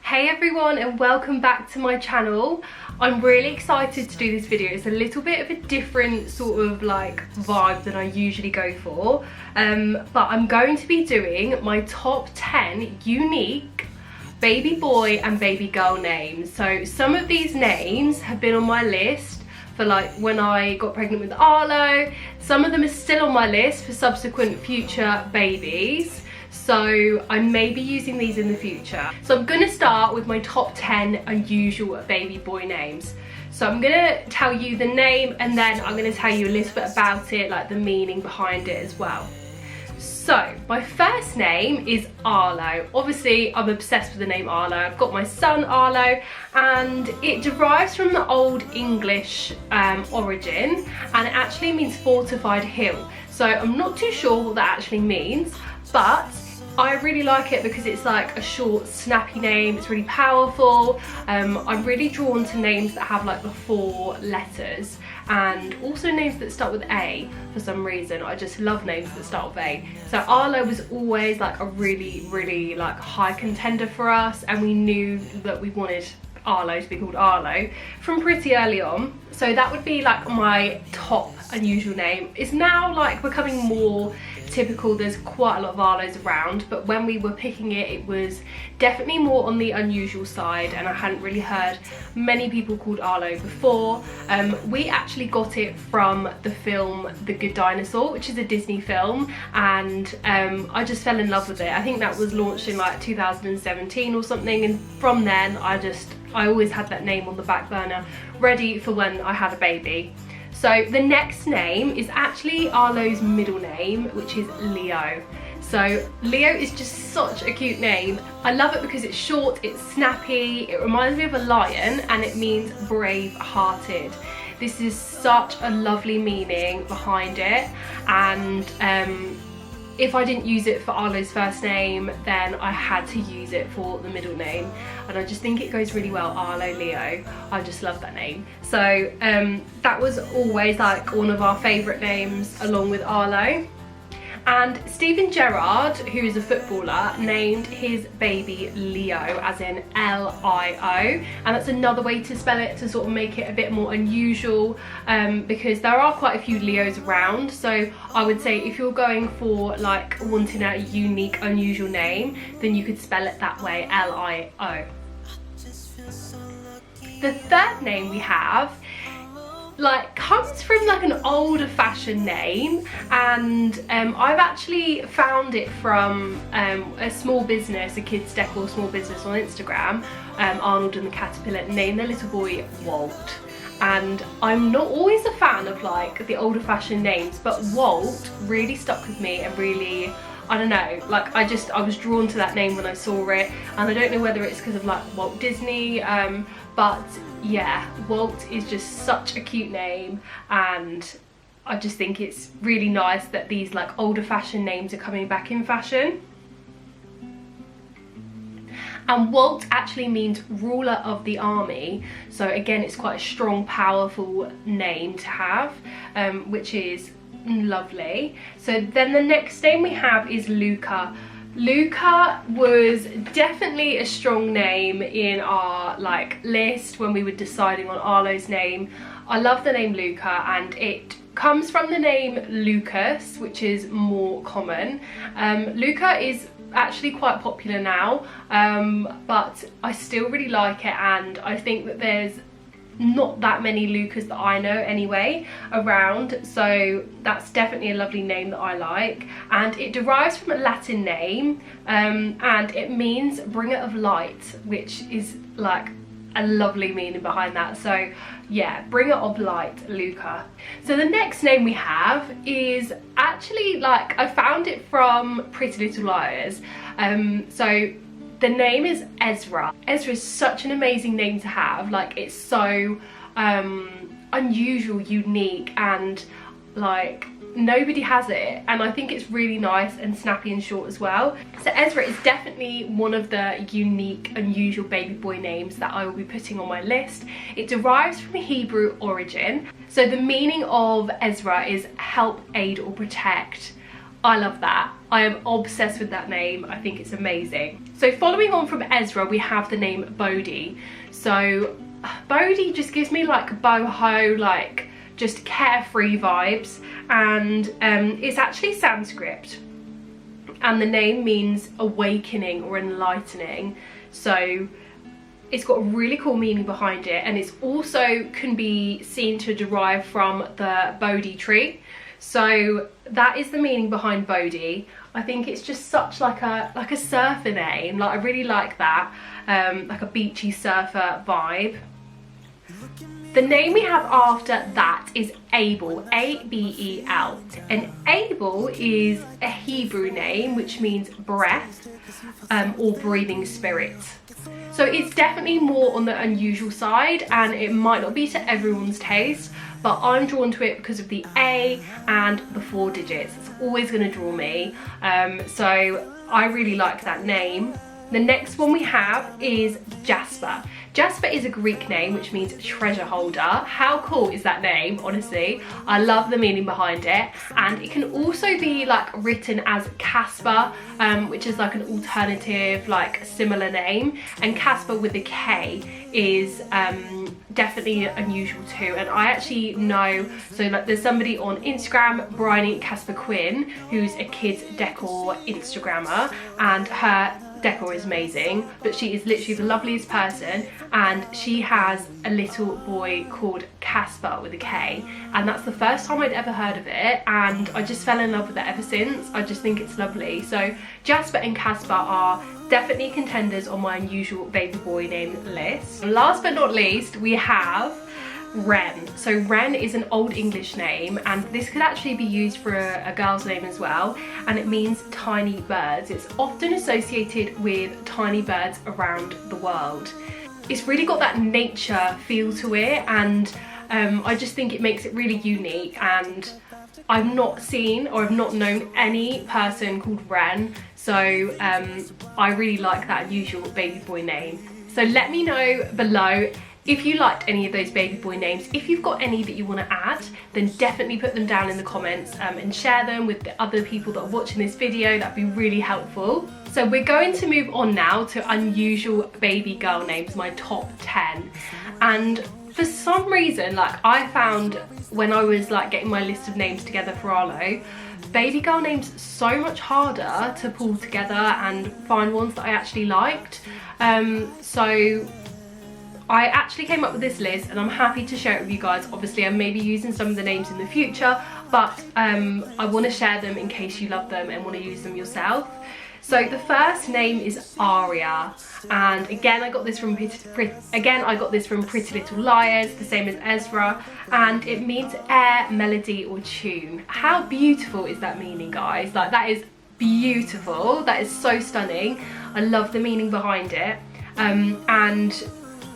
Hey everyone, and welcome back to my channel. I'm really excited to do this video. It's a little bit of a different sort of like vibe than I usually go for, but I'm going to be doing my top 10 unique baby boy and baby girl names. So some of these names have been on my list for like when I got pregnant with Arlo. Some of them are still on my list for subsequent future babies. So I may be using these in the future. So I'm gonna start with my top 10 unusual baby boy names. So I'm gonna tell you the name and then I'm gonna tell you a little bit about it, like the meaning behind it as well. So my first name is Arlo. Obviously I'm obsessed with the name Arlo. I've got my son Arlo and it derives from the Old English origin, and it actually means fortified hill. So I'm not too sure what that actually means, but I really like it because it's like a short, snappy name. It's really powerful. I'm really drawn to names that have like the 4 letters, and also names that start with A for some reason. I just love names that start with A. So Arlo was always like a really like high contender for us, and we knew that we wanted Arlo to be called Arlo from pretty early on. So that would be like my top unusual name. It's now like becoming more typical. There's quite a lot of Arlos around, but when we were picking it, it was definitely more on the unusual side, and I hadn't really heard many people called Arlo before. We actually got it from the film The Good Dinosaur, which is a Disney film, and I just fell in love with it. I think that was launched in like 2017 or something, and from then I always had that name on the back burner ready for when I had a baby. So the next name is actually Arlo's middle name, which is Leo. So Leo is just such a cute name. I love it because it's short, it's snappy, it reminds me of a lion, and it means brave-hearted. This is such a lovely meaning behind it, and if I didn't use it for Arlo's first name, then I had to use it for the middle name, and I just think it goes really well. Arlo Leo, I just love that name. So that was always like one of our favourite names along with Arlo. And Steven Gerrard, who is a footballer, named his baby Leo, as in L-I-O, and that's another way to spell it to sort of make it a bit more unusual, because there are quite a few Leos around. So I would say if you're going for like wanting a unique, unusual name, then you could spell it that way, L-I-O. The third name we have comes from like an older fashioned name, and I've actually found it from a small business, a kids decor small business on Instagram, Arnold and the Caterpillar, named their little boy Walt. And I'm not always a fan of like the older fashioned names, but Walt really stuck with me, and really, I don't know, like I was drawn to that name when I saw it, and I don't know whether it's because of like Walt Disney, but yeah, Walt is just such a cute name, and I just think it's really nice that these like older fashioned names are coming back in fashion. And Walt actually means ruler of the army, so again it's quite a strong, powerful name to have, which is lovely. So then the next name we have is Luca. Luca was definitely a strong name in our like list when we were deciding on Arlo's name. I love the name Luca, and it comes from the name Lucas, which is more common. Luca is actually quite popular now, but I still really like it, and I think that there's not that many Lucas that I know anyway around, so that's definitely a lovely name that I like. And it derives from a Latin name, and it means bringer of light, which is like a lovely meaning behind that. So yeah, bringer of light, Luca. So the next name we have is actually like I found it from Pretty Little Liars. So the name is Ezra. Ezra is such an amazing name to have. Like it's so unusual, unique, and like nobody has it, and I think it's really nice and snappy and short as well. So Ezra is definitely one of the unique, unusual baby boy names that I will be putting on my list. It derives from a Hebrew origin. So the meaning of Ezra is help, aid or protect. I love that. I am obsessed with that name. I think it's amazing. So following on from Ezra, we have the name Bodhi. So Bodhi just gives me like boho, like just carefree vibes, and it's actually Sanskrit, and the name means awakening or enlightening. So it's got a really cool meaning behind it, and it's also can be seen to derive from the Bodhi tree. So that is the meaning behind Bodhi. I think it's just such like a surfer name. Like I really like that, like a beachy surfer vibe. The name we have after that is Abel, A-B-E-L. And Abel is a Hebrew name which means breath or breathing spirit. So it's definitely more on the unusual side, and it might not be to everyone's taste, but I'm drawn to it because of the A and the 4 digits. It's always going to draw me. So I really like that name. The next one we have is Casper. Casper is a Greek name which means treasure holder. How cool is that name, honestly? I love the meaning behind it. And it can also be like written as Casper, which is like an alternative, like similar name. And Casper with a K is definitely unusual too. And I actually know, so like there's somebody on Instagram, Bryony Casper Quinn, who's a kids decor Instagrammer, and her decor is amazing, but she is literally the loveliest person, and she has a little boy called Casper with a K, and that's the first time I'd ever heard of it, and I just fell in love with it ever since. I just think it's lovely. So Casper and Casper are definitely contenders on my unusual baby boy name list. And last but not least, we have Ren. So Ren is an old English name, and this could actually be used for a girl's name as well, and it means tiny birds. It's often associated with tiny birds around the world. It's really got that nature feel to it, and I just think it makes it really unique, and I've not seen or I've not known any person called Ren, so I really like that unusual baby boy name. So let me know below if you liked any of those baby boy names. If you've got any that you want to add, then definitely put them down in the comments and share them with the other people that are watching this video. That'd be really helpful. So we're going to move on now to unusual baby girl names, my top 10. And for some reason, like I found when I was like getting my list of names together for Arlo, baby girl names so much harder to pull together and find ones that I actually liked. So I actually came up with this list, and I'm happy to share it with you guys. Obviously I may be using some of the names in the future, but I want to share them in case you love them and want to use them yourself. So the first name is Aria, and again I got this from Pretty Little Liars, the same as Ezra, and it means air, melody or tune. How beautiful is that meaning, guys? Like that is beautiful. That is so stunning. I love the meaning behind it, and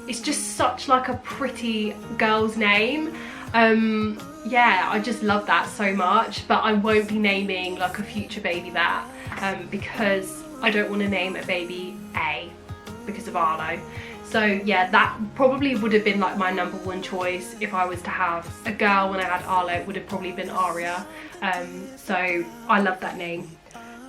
it's just such like a pretty girl's name. Yeah, I just love that so much, but I won't be naming like a future baby that because I don't want to name a baby A because of Arlo. So yeah, that probably would have been like my #1 choice if I was to have a girl. When I had Arlo, it would have probably been Aria. So I love that name.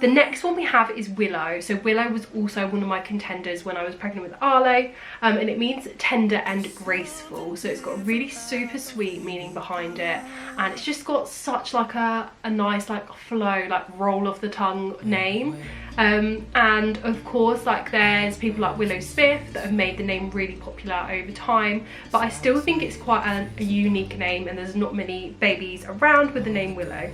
The next one we have is Willow. So Willow was also one of my contenders when I was pregnant with Arlo, and it means tender and graceful. So it's got a really super sweet meaning behind it, and it's just got such like a nice like flow, like roll off the tongue name. And of course like there's people like Willow Smith that have made the name really popular over time, but I still think it's quite a unique name, and there's not many babies around with the name Willow.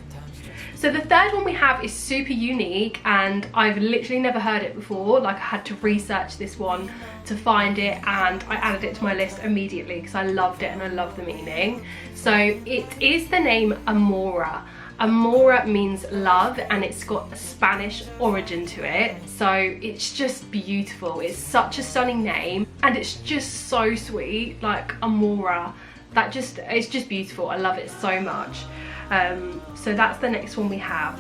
So the third one we have is super unique, and I've literally never heard it before. Like I had to research this one to find it, and I added it to my list immediately because I loved it and I love the meaning. So it is the name Amor. Amor means love, and it's got a Spanish origin to it. So it's just beautiful. It's such a stunning name, and it's just so sweet. Like Amor, it's just beautiful. I love it so much. So that's the next one we have.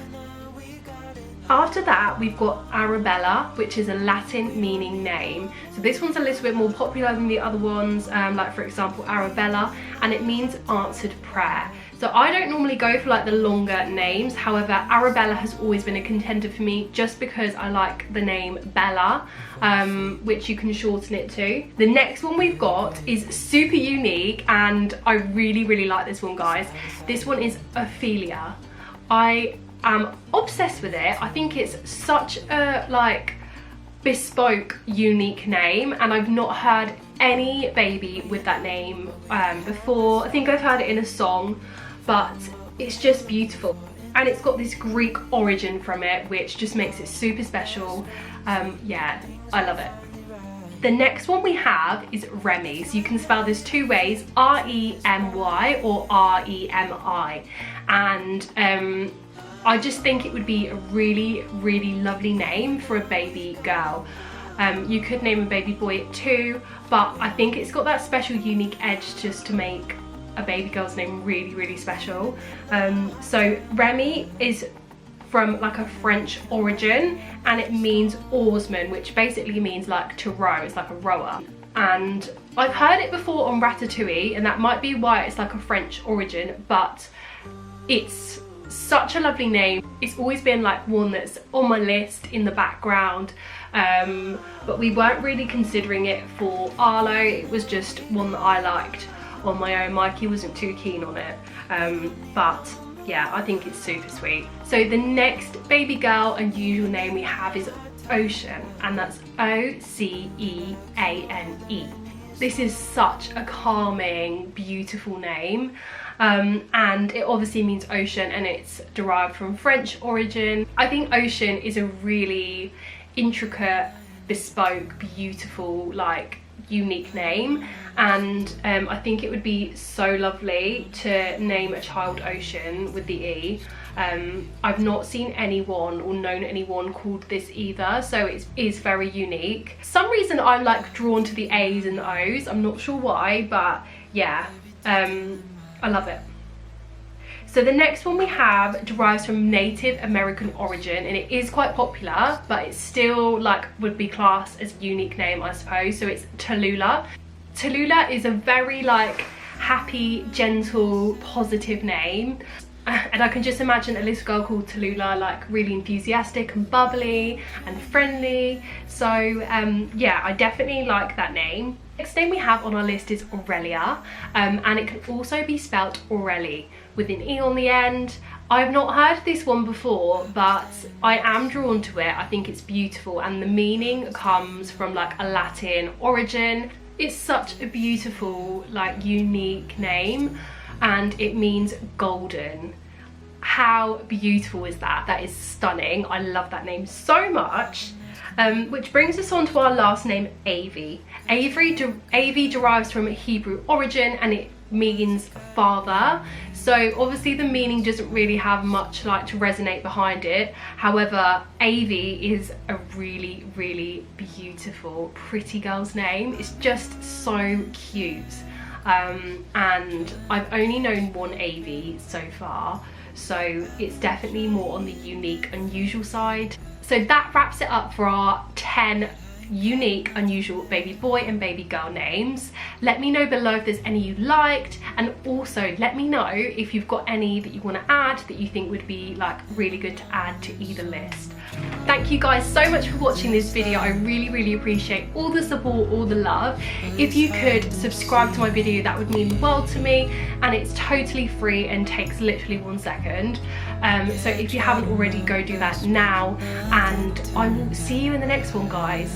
After that we've got Arabella, which is a Latin meaning name. So this one's a little bit more popular than the other ones, like for example Arabella, and it means answered prayer. So So I don't normally go for like the longer names, however Arabella has always been a contender for me just because I like the name Bella, which you can shorten it to. The next one we've got is super unique and I really like this one, guys. This one is Ophelia. I am obsessed with it. I think it's such a like bespoke, unique name, and I've not heard any baby with that name before. I think I've heard it in a song, but it's just beautiful. And it's got this Greek origin from it, which just makes it super special. Yeah, I love it. The next one we have is Remy. So you can spell this two ways, R-E-M-Y or R-E-M-I. And I just think it would be a really lovely name for a baby girl. You could name a baby boy it too, but I think it's got that special unique edge just to make a baby girl's name really special. So Remy is from like a French origin and it means oarsman, which basically means like to row. It's like a rower. And I've heard it before on Ratatouille, and that might be why it's like a French origin, but it's such a lovely name. It's always been like one that's on my list in the background, but we weren't really considering it for Arlo. It was just one that I liked on my own. Mikey wasn't too keen on it, but yeah, I think it's super sweet. So the next baby girl unusual name we have is Ocean, and that's O-C-E-A-N-E. This is such a calming, beautiful name. And it obviously means ocean, and it's derived from French origin. I think Ocean is a really intricate, bespoke, beautiful, like unique name, and I think it would be so lovely to name a child Ocean with the E. I've not seen anyone or known anyone called this either, so it is very unique. For some reason I'm like drawn to the A's and the O's, I'm not sure why, but yeah, I love it. So the next one we have derives from Native American origin, and it is quite popular, but it's still like would be classed as a unique name, I suppose. So it's Tallulah. Tallulah is a very like happy, gentle, positive name. And I can just imagine a little girl called Tallulah, like really enthusiastic and bubbly and friendly. So yeah, I definitely like that name. Next name we have on our list is Aurelia, and it can also be spelt Aurelie with an E on the end. I've not heard this one before, but I am drawn to it. I think it's beautiful, and the meaning comes from like a Latin origin. It's such a beautiful, like unique name, and it means golden. How beautiful is that? That is stunning. I love that name so much. Which brings us on to our last name, Avi. Avi derives from a Hebrew origin, and it means father. So obviously the meaning doesn't really have much like to resonate behind it. However, Avi is a really beautiful, pretty girl's name. It's just so cute. And I've only known one Avi so far, so it's definitely more on the unique, unusual side. So that wraps it up for our 10 unique, unusual baby boy and baby girl names. Let me know below if there's any you liked, and also let me know if you've got any that you want to add that you think would be like really good to add to either list. Thank you guys so much for watching this video. I really appreciate all the support, all the love. If you could subscribe to my video, that would mean the world to me, and it's totally free and takes literally 1 second. So if you haven't already, go do that now, and I will see you in the next one, guys.